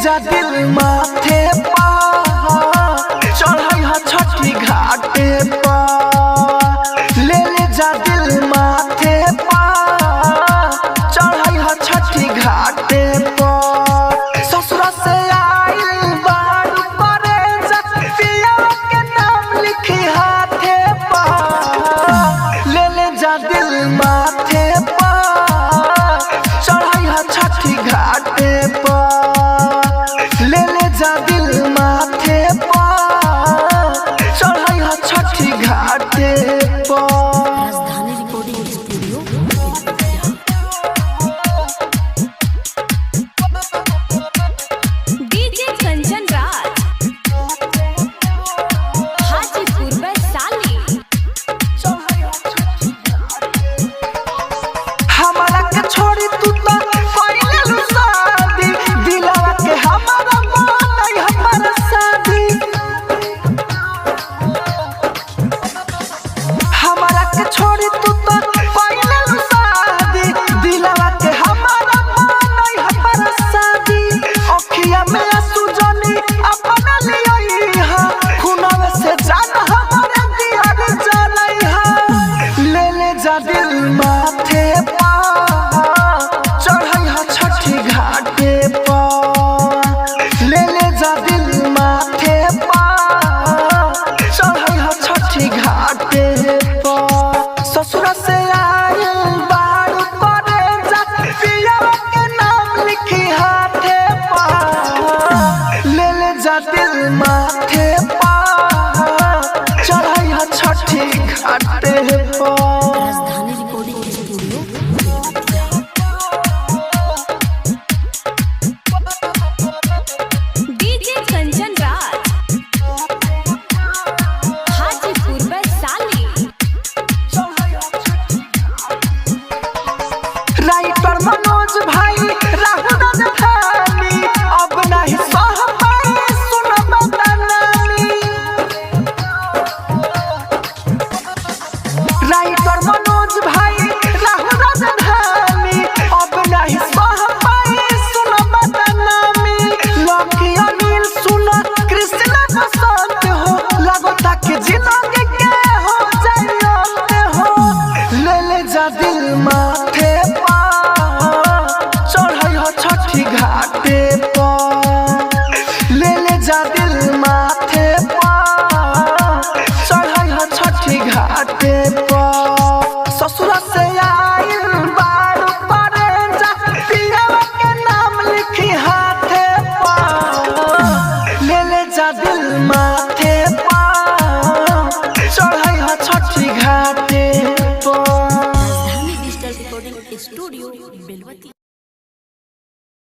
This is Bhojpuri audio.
जा दिल माथे पा चढ़ाई हा छठी घाटे पा ले जा दिल माथे पा चढ़ाई हा छठी घाटे पा ससुरा से आइल बारू करे जा पिया के नाम लिखी हाथे पा ले जा दिल माथे पा चढ़ाई हा छठी घाटे पा ले जा दिल माथे पा चढ़ाई हा छठी घाटे पा। राजधानी recording studio DJ Kanchan Raj Hajipur Vaishali. हमारा के छोड़ी तू तो पहिले लू शादी दिलवा के हमारा मानई हमारा शादी हमारा के छोड़ी तू तो पहिले लू शादी दिलवा के हमारा मानई हमारा शादी अखिया में आंसू जनी अपना लियई हा खुनावे से जान हमारे दियार जानई हा ले जा दिल माथे पा चढ़ाई हा छठी घाटे पा ले जा दिल माथे पा चढ़ाई हा छठी घाटे पा ससुरा से आइल बारू करे जा पिया के नाम लिखी हाथे पा ले जा दिल माथे पा चढ़ाई हा छठी घाटे पा। राजधानी recording studio DJ Kanchan Raj Hajipur Vaishali. Writer Manoj भाई राहुल राजधानी अब नहीं सह पाए सुन बदनामी राइटर मनोज भाई राहुल राजधानी अब नहीं सह पाए सुन बदनामी लकी अनिल सुन कृष्ण बसंत हो लगता कि जिंदगी के हो जाए हो ले जा दिल माथे पा चढ़ाई हा छठी घाटे पा ले जा दिल माथे पा चढ़ाई हा छठी घाटे पा।